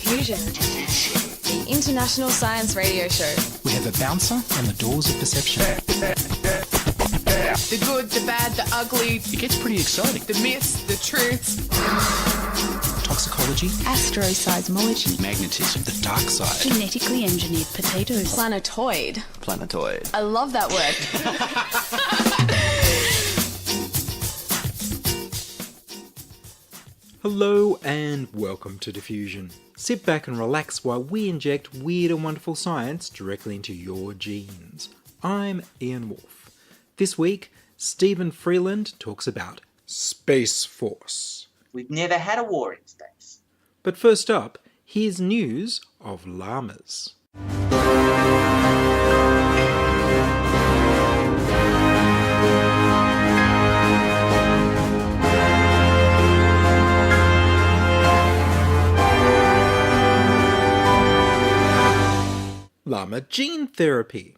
Diffusion, the international science radio show. We have a bouncer on the doors of perception. The good, the bad, the ugly. It gets pretty exciting. The myths, the truths. Toxicology. Astroseismology. Magnetism. The dark side. Genetically engineered potatoes. Planetoid. Planetoid. I love that word. Hello and welcome to Diffusion. Sit back and relax while we inject weird and wonderful science directly into your genes. I'm Ian Woolf. This week, Stephen Freeland talks about Space Force. We've never had a war in space. But first up, here's news of llamas. Llama gene therapy.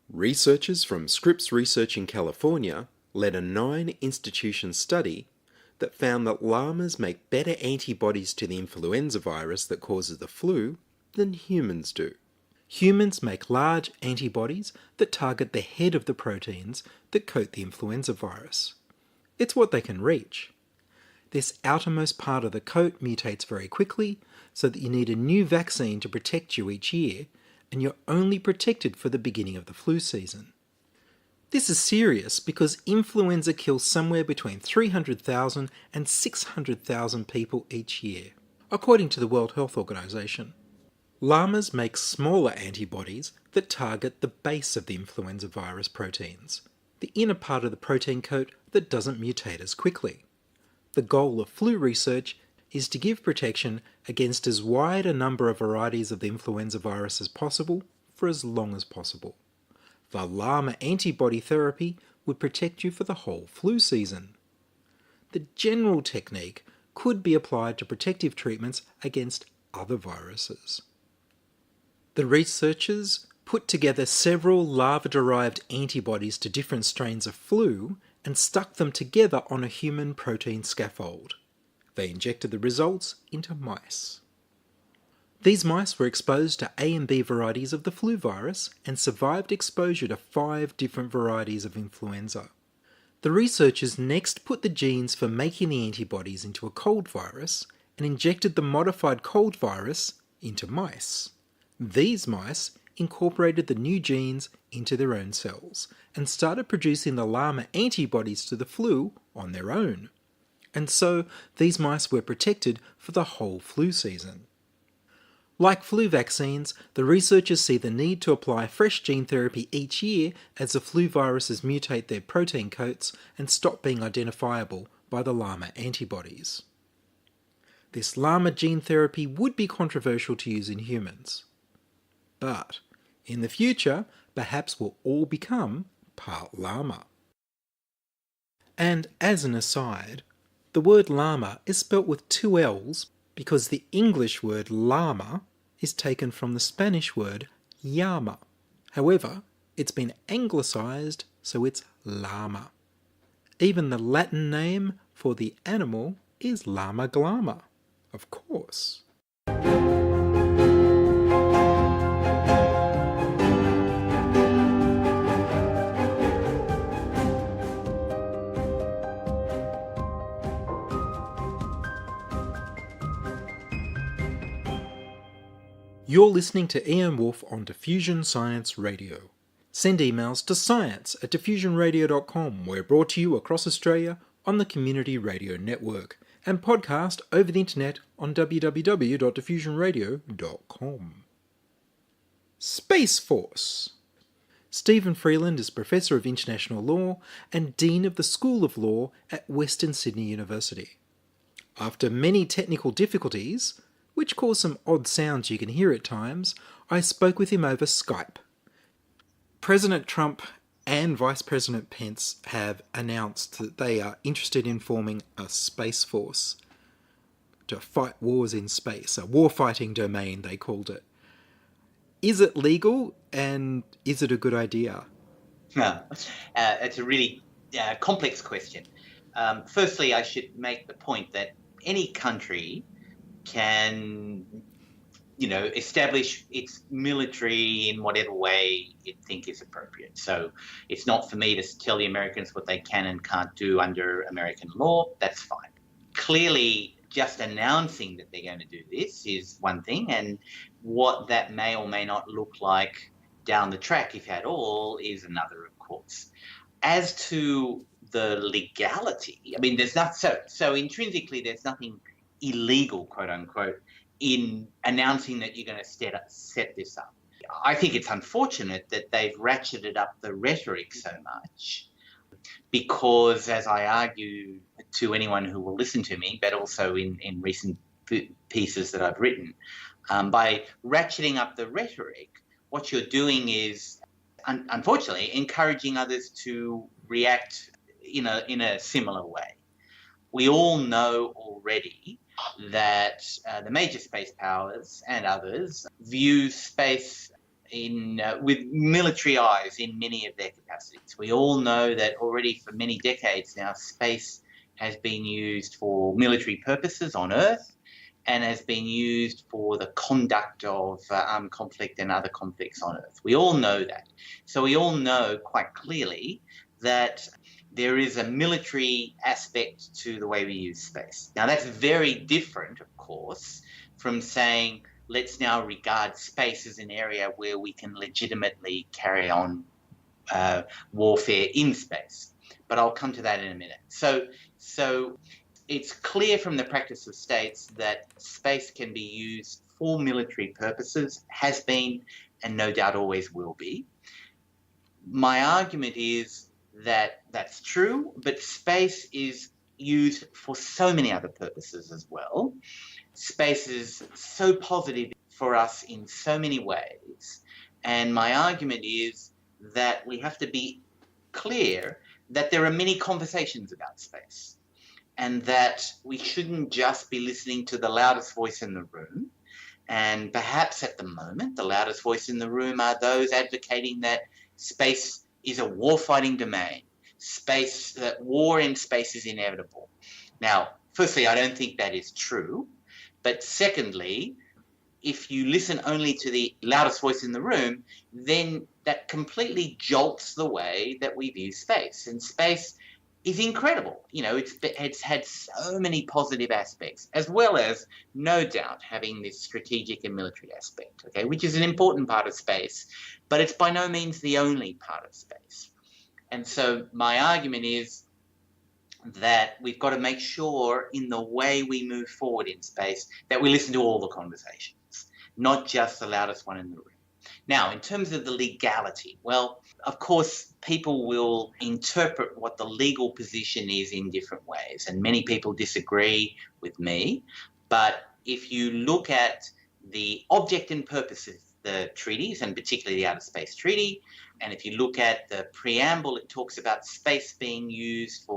Researchers from Scripps Research in California led a 9-institution study that found that llamas make better antibodies to the influenza virus that causes the flu than humans do. Humans make large antibodies that target the head of the proteins that coat the influenza virus. It's what they can reach. This outermost part of the coat mutates very quickly, so that you need a new vaccine to protect you each year, and you're only protected for the beginning of the flu season. This is serious because influenza kills somewhere between 300,000 and 600,000 people each year, according to the World Health Organization. Llamas make smaller antibodies that target the base of the influenza virus proteins, the inner part of the protein coat that doesn't mutate as quickly. The goal of flu research is to give protection against as wide a number of varieties of the influenza virus as possible for as long as possible. The llama antibody therapy would protect you for the whole flu season. The general technique could be applied to protective treatments against other viruses. The researchers put together several larva-derived antibodies to different strains of flu and stuck them together on a human protein scaffold. They injected the results into mice. These mice were exposed to A and B varieties of the flu virus and survived exposure to 5 different varieties of influenza. The researchers next put the genes for making the antibodies into a cold virus and injected the modified cold virus into mice. These mice incorporated the new genes into their own cells and started producing the llama antibodies to the flu on their own. And so these mice were protected for the whole flu season. Like flu vaccines, the researchers see the need to apply fresh gene therapy each year as the flu viruses mutate their protein coats and stop being identifiable by the llama antibodies. This llama gene therapy would be controversial to use in humans. But in the future, perhaps we'll all become part llama. And as an aside, the word llama is spelt with 2 L's because the English word llama is taken from the Spanish word llama. However, it's been anglicised, so it's llama. Even the Latin name for the animal is llama glama, of course. You're listening to Ian Woolf on Diffusion Science Radio. Send emails to science@diffusionradio.com. We're brought to you across Australia on the Community Radio Network and podcast over the internet on www.diffusionradio.com. Space Force. Stephen Freeland is Professor of International Law and Dean of the School of Law at Western Sydney University. After many technical difficulties, which cause some odd sounds you can hear at times, I spoke with him over Skype. President Trump and Vice President Pence have announced that they are interested in forming a space force to fight wars in space, a war-fighting domain, they called it. Is it legal, and is it a good idea? It's a really complex question. Firstly, I should make the point that any country can establish its military in whatever way it think is appropriate. So it's not for me to tell the Americans what they can and can't do under American law. That's fine. Clearly, just announcing that they're going to do this is one thing, and what that may or may not look like down the track, if at all, is another, of course. As to the legality, I mean, there's not so intrinsically there's nothing illegal, quote unquote, in announcing that you're going to set this up. I think it's unfortunate that they've ratcheted up the rhetoric so much because, as I argue to anyone who will listen to me, but also in recent pieces that I've written, by ratcheting up the rhetoric, what you're doing is, unfortunately, encouraging others to react in a similar way. We all know already that the major space powers and others view space with military eyes in many of their capacities. We all know that already for many decades now, space has been used for military purposes on Earth and has been used for the conduct of armed conflict and other conflicts on Earth. We all know that. So we all know quite clearly that there is a military aspect to the way we use space. Now, that's very different, of course, from saying, let's now regard space as an area where we can legitimately carry on warfare in space. But I'll come to that in a minute. So it's clear from the practice of states that space can be used for military purposes, has been, and no doubt always will be. My argument is that that's true, but space is used for so many other purposes as well. Space is so positive for us in so many ways. And my argument is that we have to be clear that there are many conversations about space and that we shouldn't just be listening to the loudest voice in the room. And perhaps at the moment, the loudest voice in the room are those advocating that space is a warfighting domain. That war in space is inevitable. Now, firstly, I don't think that is true. But secondly, if you listen only to the loudest voice in the room, then that completely jolts the way that we view space. And space is incredible. It's had so many positive aspects, as well as, no doubt, having this strategic and military aspect, okay, which is an important part of space, but it's by no means the only part of space. And so my argument is that we've got to make sure in the way we move forward in space that we listen to all the conversations, not just the loudest one in the room. Now, in terms of the legality, well, of course, people will interpret what the legal position is in different ways, and many people disagree with me. But if you look at the object and purpose of the treaties, and particularly the Outer Space Treaty, and if you look at the preamble, it talks about space being used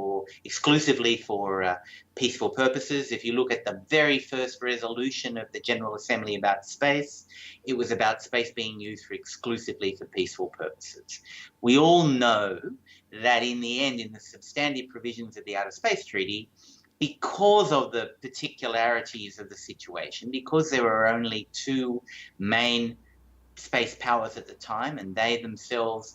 exclusively for peaceful purposes. If you look at the very first resolution of the General Assembly about space, it was about space being used exclusively for peaceful purposes. We all know that in the end, in the substantive provisions of the Outer Space Treaty, because of the particularities of the situation, because there were only two main space powers at the time, and they themselves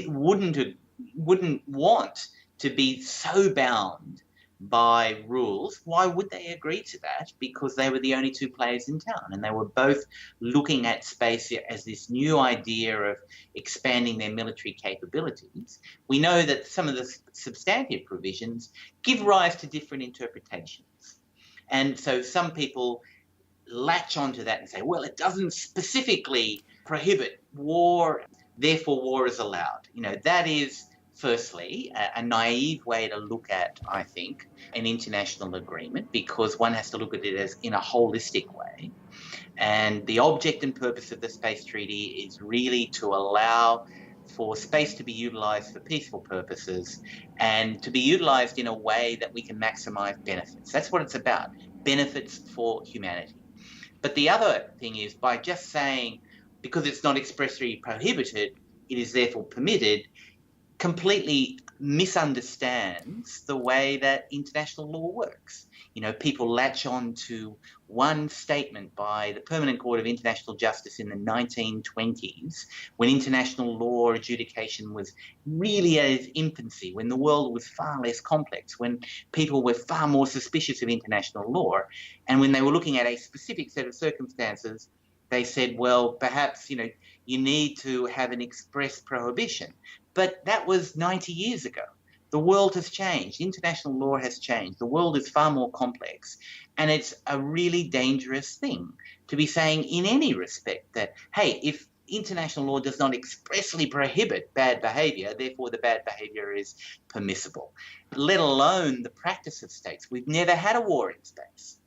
wouldn't want to be so bound by rules. Why would they agree to that? Because they were the only two players in town, and they were both looking at space as this new idea of expanding their military capabilities. We know that some of the substantive provisions give rise to different interpretations. And so some people latch onto that and say, well, it doesn't specifically prohibit war, therefore war is allowed. That is, firstly, a naive way to look at, I think, an international agreement, because one has to look at it as in a holistic way. And the object and purpose of the Space Treaty is really to allow for space to be utilised for peaceful purposes and to be utilised in a way that we can maximise benefits. That's what it's about, benefits for humanity. But the other thing is, by just saying, because it's not expressly prohibited, it is therefore permitted, completely misunderstands the way that international law works. People latch on to one statement by the Permanent Court of International Justice in the 1920s, when international law adjudication was really at its infancy, when the world was far less complex, when people were far more suspicious of international law, and when they were looking at a specific set of circumstances, they said, well, perhaps, you need to have an express prohibition. But that was 90 years ago. The world has changed. International law has changed. The world is far more complex. And it's a really dangerous thing to be saying in any respect that, hey, if international law does not expressly prohibit bad behaviour, therefore the bad behaviour is permissible, let alone the practice of states. We've never had a war in space.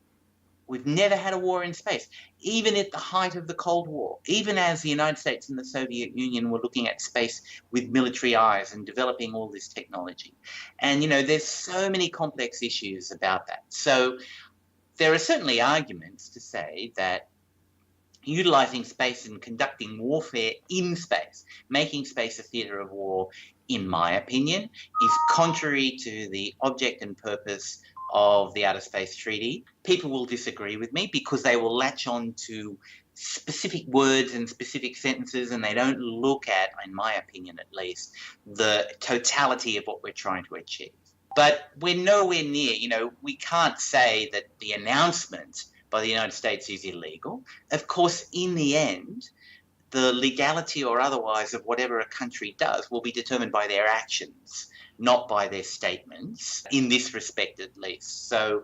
We've never had a war in space, even at the height of the Cold War, even as the United States and the Soviet Union were looking at space with military eyes and developing all this technology. And, there's so many complex issues about that. So there are certainly arguments to say that utilising space and conducting warfare in space, making space a theatre of war, in my opinion, is contrary to the object and purpose of the Outer Space Treaty. People will disagree with me because they will latch on to specific words and specific sentences, and they don't look at, in my opinion at least, the totality of what we're trying to achieve. But we're nowhere near, we can't say that the announcement by the United States is illegal. Of course, in the end, the legality or otherwise of whatever a country does will be determined by their actions, not by their statements, in this respect at least. So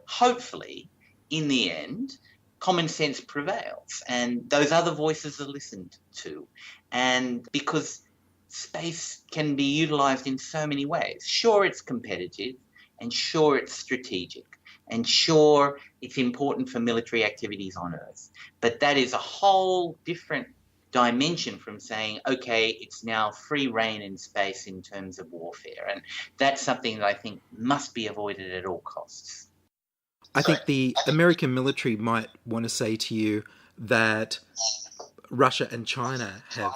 hopefully, in the end, common sense prevails and those other voices are listened to. And because space can be utilised in so many ways. Sure, it's competitive, and sure, it's strategic, and sure, it's important for military activities on Earth. But that is a whole different dimension from saying, okay, it's now free reign in space in terms of warfare. And that's something that I think must be avoided at all costs. I think the American military might want to say to you that Russia and China have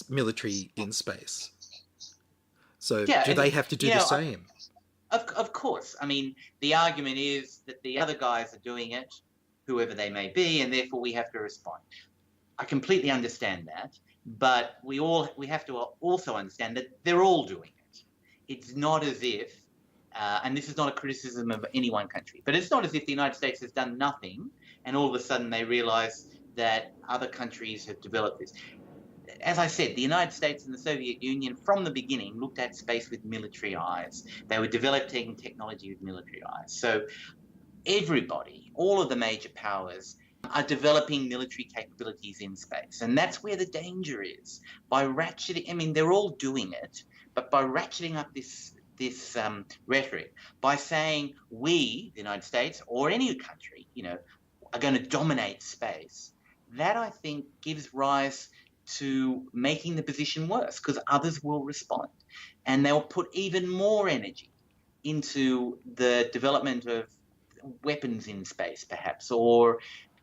military in space. So do they have to do the same? Of course. I mean, the argument is that the other guys are doing it, whoever they may be, and therefore we have to respond. I completely understand that, but we have to also understand that they're all doing it. It's not as if, and this is not a criticism of any one country, but it's not as if the United States has done nothing and all of a sudden they realise that other countries have developed this. As I said, the United States and the Soviet Union from the beginning looked at space with military eyes. They were developing technology with military eyes. So everybody, all of the major powers, are developing military capabilities in space. And that's where the danger is. By ratcheting, I mean, they're all doing it, but by ratcheting up this rhetoric, by saying we, the United States, or any country, are going to dominate space, that I think gives rise to making the position worse, because others will respond. And they'll put even more energy into the development of weapons in space, perhaps, or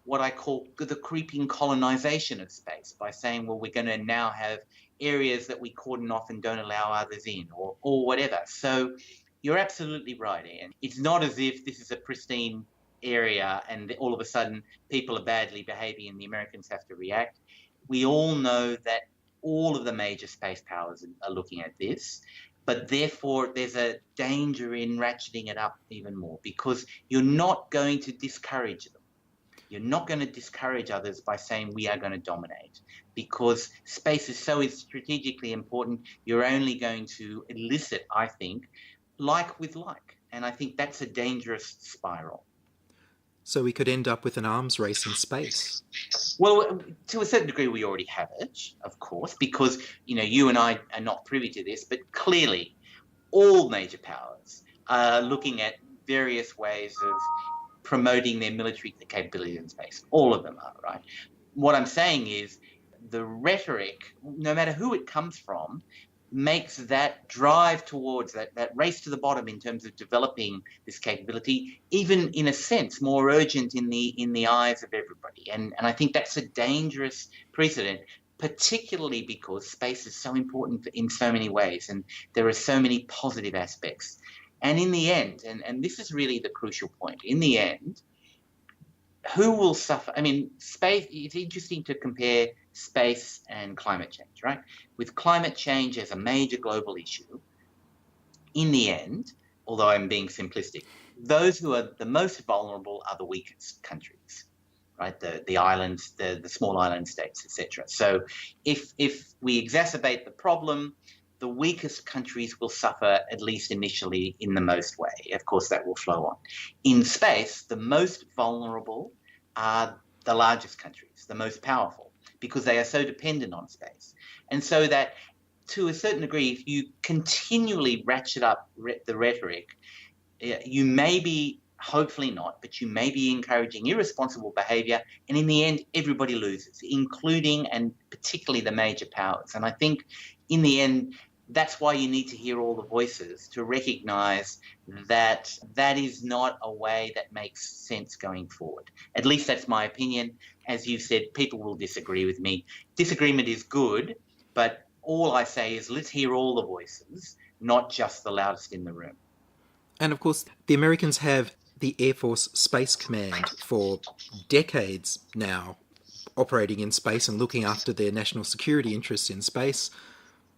what I call the creeping colonization of space, by saying, well, we're going to now have areas that we cordon off and don't allow others in, or whatever. So you're absolutely right, Ian. It's not as if this is a pristine area and all of a sudden people are badly behaving and the Americans have to react. We all know that all of the major space powers are looking at this, but therefore there's a danger in ratcheting it up even more, because you're not going to discourage them. You're not going to discourage others by saying we are going to dominate, because space is so strategically important. You're only going to elicit, I think, like with like. And I think that's a dangerous spiral. So we could end up with an arms race in space. Well, to a certain degree, we already have it, of course, because, you and I are not privy to this, but clearly all major powers are looking at various ways of promoting their military capabilities in space. All of them are, right? What I'm saying is the rhetoric, no matter who it comes from, makes that drive towards that race to the bottom in terms of developing this capability, even in a sense more urgent in the eyes of everybody. And I think that's a dangerous precedent, particularly because space is so important in so many ways, and there are so many positive aspects. And in the end, and this is really the crucial point, in the end, who will suffer? I mean, space, it's interesting to compare space and climate change, right? With climate change as a major global issue, in the end, although I'm being simplistic, those who are the most vulnerable are the weakest countries, right? The islands, the small island states, etc. So if we exacerbate the problem, the weakest countries will suffer, at least initially, in the most way. Of course, that will flow on. In space, the most vulnerable are the largest countries, the most powerful, because they are so dependent on space. And so that, to a certain degree, if you continually ratchet up the rhetoric, you may be, hopefully not, but you may be encouraging irresponsible behaviour, and in the end, everybody loses, including and particularly the major powers. And I think, in the end, that's why you need to hear all the voices to recognise that that is not a way that makes sense going forward. At least that's my opinion. As you said, people will disagree with me. Disagreement is good, but all I say is let's hear all the voices, not just the loudest in the room. And of course, the Americans have the Air Force Space Command for decades now, operating in space and looking after their national security interests in space.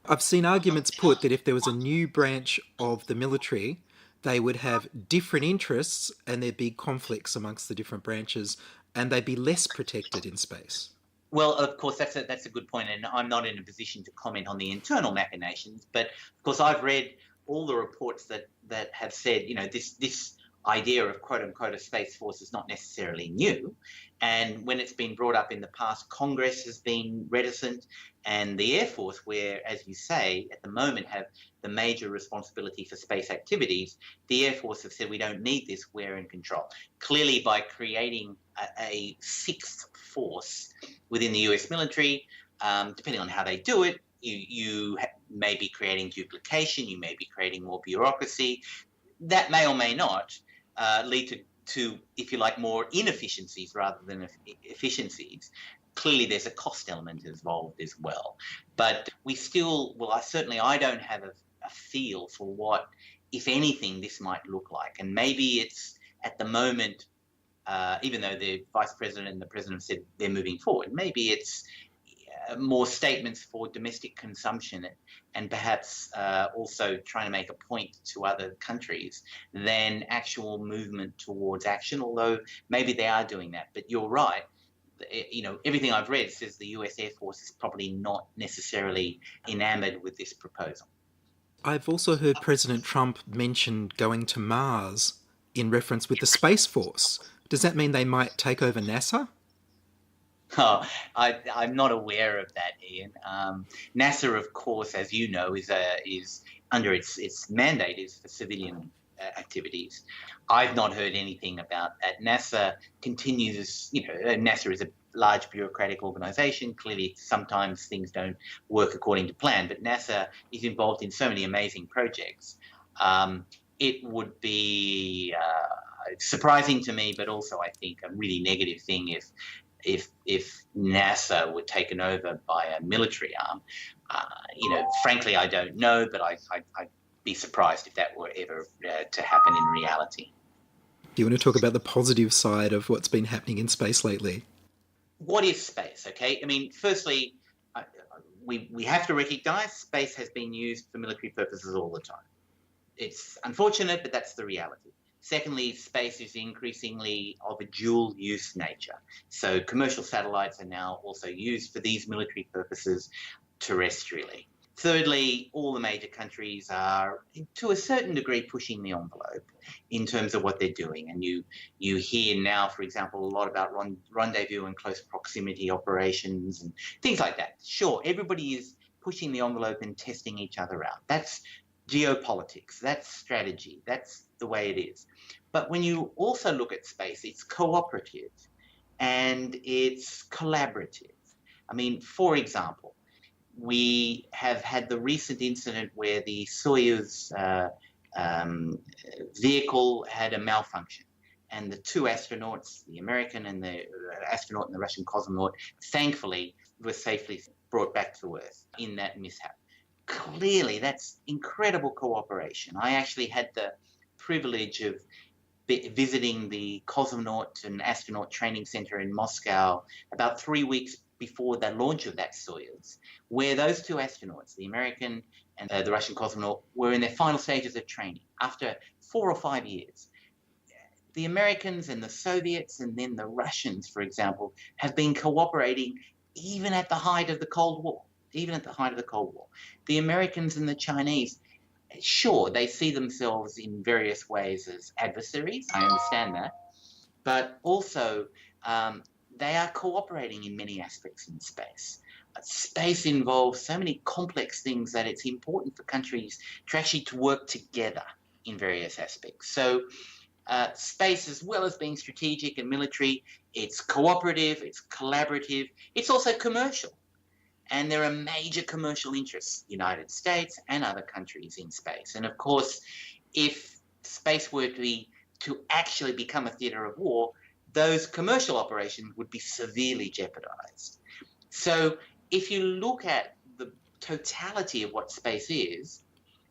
I've seen arguments put that if there was a new branch of the military, they would have different interests and there'd be conflicts amongst the different branches and they'd be less protected in space. Well, of course, that's a good point, and I'm not in a position to comment on the internal machinations, but of course I've read all the reports that have said, this idea of quote-unquote a space force is not necessarily new. And when it's been brought up in the past, Congress has been reticent, and the Air Force, where, as you say, at the moment have the major responsibility for space activities, the Air Force have said we don't need this, we're in control. Clearly, by creating a sixth force within the US military, depending on how they do it, you may be creating duplication, you may be creating more bureaucracy. That may or may not lead to, if you like, more inefficiencies rather than efficiencies. Clearly, there's a cost element involved as well. But we still, I don't have a feel for what, if anything, this might look like. And maybe it's, at the moment, even though the Vice President and the President said they're moving forward, maybe it's more statements for domestic consumption and perhaps also trying to make a point to other countries than actual movement towards action, although maybe they are doing that. But you're right. Everything I've read says the US Air Force is probably not necessarily enamored with this proposal. I've also heard President Trump mention going to Mars in reference with the Space Force. Does that mean they might take over NASA? Oh, I'm not aware of that, Ian. NASA, of course, as you know, is under its mandate is for civilian activities. I've not heard anything about that. NASA continues, NASA is a large bureaucratic organization. Clearly, sometimes things don't work according to plan, but NASA is involved in so many amazing projects. It would be surprising to me, but also I think a really negative thing if NASA were taken over by a military arm. Frankly, I don't know, but I'd be surprised if that were ever to happen in reality. Do you want to talk about the positive side of what's been happening in space lately? What is space, okay? I mean, firstly, we have to recognise space has been used for military purposes all the time. It's unfortunate, but that's the reality. Secondly, space is increasingly of a dual-use nature. So commercial satellites are now also used for these military purposes terrestrially. Thirdly, all the major countries are, to a certain degree, pushing the envelope in terms of what they're doing. And you hear now, for example, a lot about rendezvous and close proximity operations and things like that. Sure, everybody is pushing the envelope and testing each other out. That's geopolitics, that's strategy, that's the way it is. But when you also look at space, it's cooperative and it's collaborative. I mean, for example, we have had the recent incident where the Soyuz vehicle had a malfunction, and the two astronauts, the American and the astronaut and the Russian cosmonaut, thankfully were safely brought back to Earth in that mishap. Clearly, that's incredible cooperation. I actually had the privilege of visiting the cosmonaut and astronaut training center in Moscow about 3 weeks before the launch of that Soyuz, where those two astronauts, the American and the Russian cosmonaut, were in their final stages of training after 4 or 5 years. The Americans and the Soviets and then the Russians, for example, have been cooperating even at the height of the Cold War. The Americans and the Chinese, sure, they see themselves in various ways as adversaries. I understand that. But also, they are cooperating in many aspects in space. Space involves so many complex things that it's important for countries to actually to work together in various aspects. So space, as well as being strategic and military, it's cooperative, it's collaborative, it's also commercial. And there are major commercial interests, United States and other countries in space. And of course, if space were to actually become a theatre of war, those commercial operations would be severely jeopardized. So if you look at the totality of what space is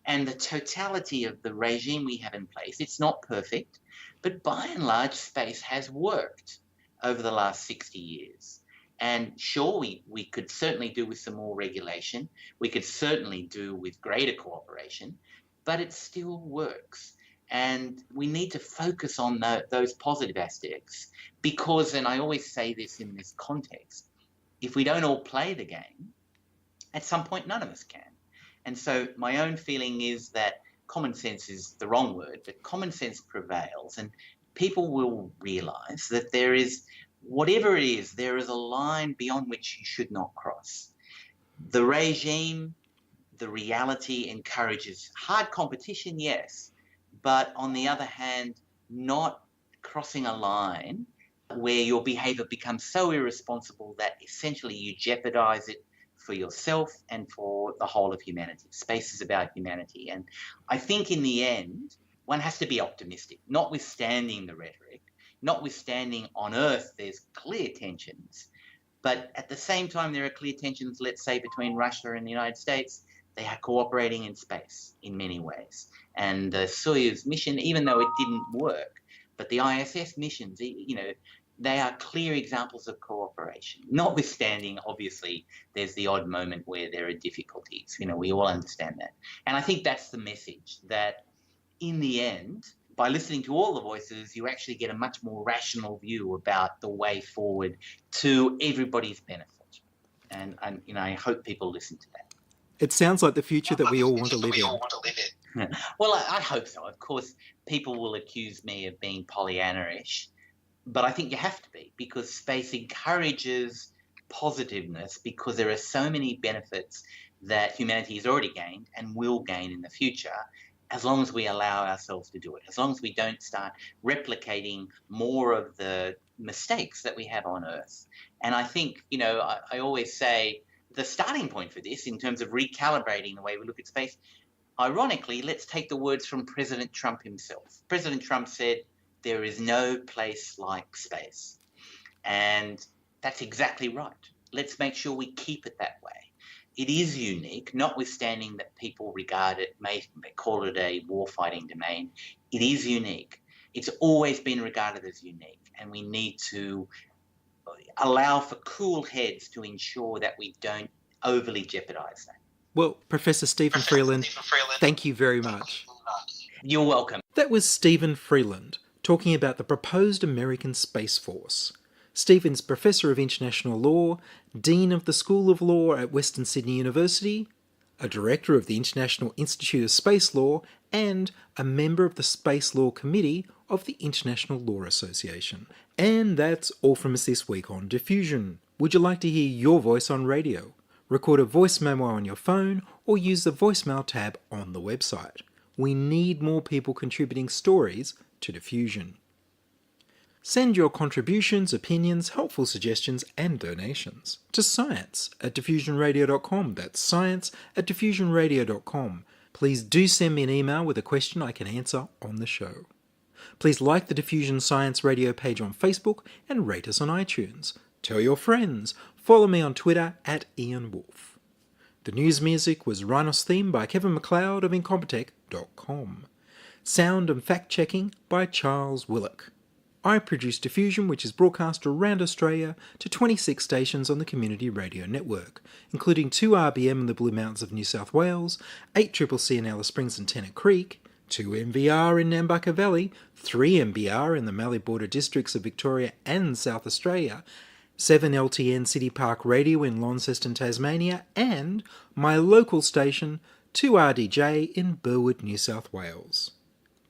and the totality of the regime we have in place, it's not perfect, but by and large, space has worked over the last 60 years. And sure, we could certainly do with some more regulation. We could certainly do with greater cooperation, but it still works. And we need to focus on those positive aspects because, and I always say this in this context, if we don't all play the game, at some point none of us can. And so my own feeling is that common sense is the wrong word, but common sense prevails and people will realize that there is, whatever it is, there is a line beyond which you should not cross. The regime, the reality encourages hard competition, yes, but on the other hand, not crossing a line where your behavior becomes so irresponsible that essentially you jeopardize it for yourself and for the whole of humanity. Space is about humanity. And I think in the end, one has to be optimistic, notwithstanding the rhetoric, notwithstanding on Earth there's clear tensions. But at the same time, there are clear tensions, let's say, between Russia and the United States. They are cooperating in space in many ways. And the Soyuz mission, even though it didn't work, but the ISS missions, you know, they are clear examples of cooperation. Notwithstanding, obviously, there's the odd moment where there are difficulties. You know, we all understand that. And I think that's the message, that in the end, by listening to all the voices, you actually get a much more rational view about the way forward to everybody's benefit. And you know, I hope people listen to that. It sounds like the future that we all want to live in. Well, I hope so. Of course, people will accuse me of being Pollyanna-ish, but I think you have to be, because space encourages positiveness, because there are so many benefits that humanity has already gained and will gain in the future, as long as we allow ourselves to do it, as long as we don't start replicating more of the mistakes that we have on Earth. And I think, you know, I always say the starting point for this, in terms of recalibrating the way we look at space, ironically, let's take the words from President Trump himself. President Trump said, "There is no place like space." And that's exactly right. Let's make sure we keep it that way. It is unique, notwithstanding that people regard it, may call it a warfighting domain. It is unique. It's always been regarded as unique, and we need to allow for cool heads to ensure that we don't overly jeopardize that. Well, Professor Stephen Freeland, thank you very much. You're welcome. That was Stephen Freeland talking about the proposed American Space Force. Stephen's Professor of International Law, Dean of the School of Law at Western Sydney University, a Director of the International Institute of Space Law, and a member of the Space Law Committee of the International Law Association. And that's all from us this week on Diffusion. Would you like to hear your voice on radio? Record a voice memo on your phone or use the voicemail tab on the website. We need more people contributing stories to Diffusion. Send your contributions, opinions, helpful suggestions and donations to science@diffusionradio.com. That's science@diffusionradio.com. Please do send me an email with a question I can answer on the show. Please like the Diffusion Science Radio page on Facebook and rate us on iTunes. Tell your friends. follow me on Twitter at Ian Woolf. The news music was Rhinos Theme by Kevin MacLeod of Incompetech.com. Sound and fact-checking by Charles Willock. I produce Diffusion, which is broadcast around Australia to 26 stations on the Community Radio Network, including 2 RBM in the Blue Mountains of New South Wales, 8 CCC in Alice Springs and Tennant Creek, 2 MVR in Nambucca Valley, 3 MBR in the Mallee Border districts of Victoria and South Australia, 7 LTN City Park Radio in Launceston, Tasmania, and my local station, 2 RDJ in Burwood, New South Wales.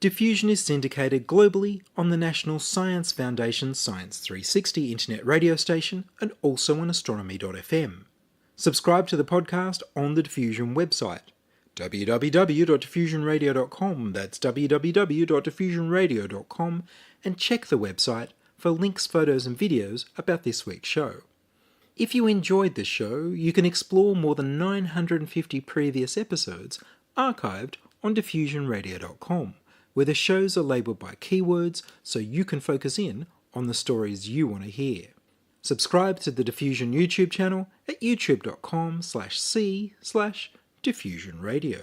Diffusion is syndicated globally on the National Science Foundation Science 360 internet radio station and also on astronomy.fm. Subscribe to the podcast on the Diffusion website, www.diffusionradio.com, that's www.diffusionradio.com, and check the website for links, photos and videos about this week's show. If you enjoyed this show, you can explore more than 950 previous episodes archived on diffusionradio.com, where the shows are labelled by keywords so you can focus in on the stories you want to hear. Subscribe to the Diffusion YouTube channel at youtube.com/c/diffusionradio.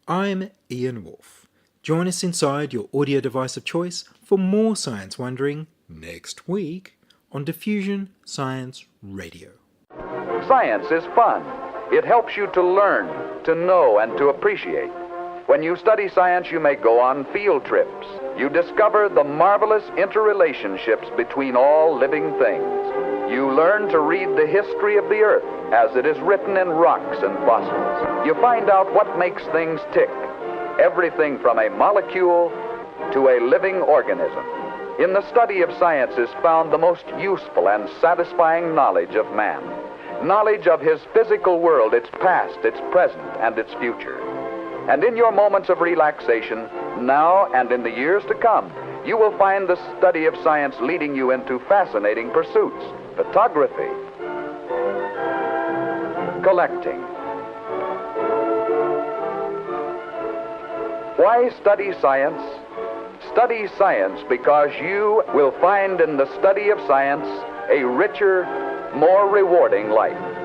I'm Ian Woolf. Join us inside your audio device of choice for more science wondering next week on Diffusion Science Radio. Science is fun. It helps you to learn, to know, and to appreciate. When you study science, you may go on field trips. You discover the marvelous interrelationships between all living things. You learn to read the history of the Earth as it is written in rocks and fossils. You find out what makes things tick, everything from a molecule to a living organism. In the study of science is found the most useful and satisfying knowledge of man. Knowledge of his physical world, its past, its present, and its future. And in your moments of relaxation, now and in the years to come, you will find the study of science leading you into fascinating pursuits. Photography, collecting. Why study science? Study science because you will find in the study of science a richer, more rewarding life.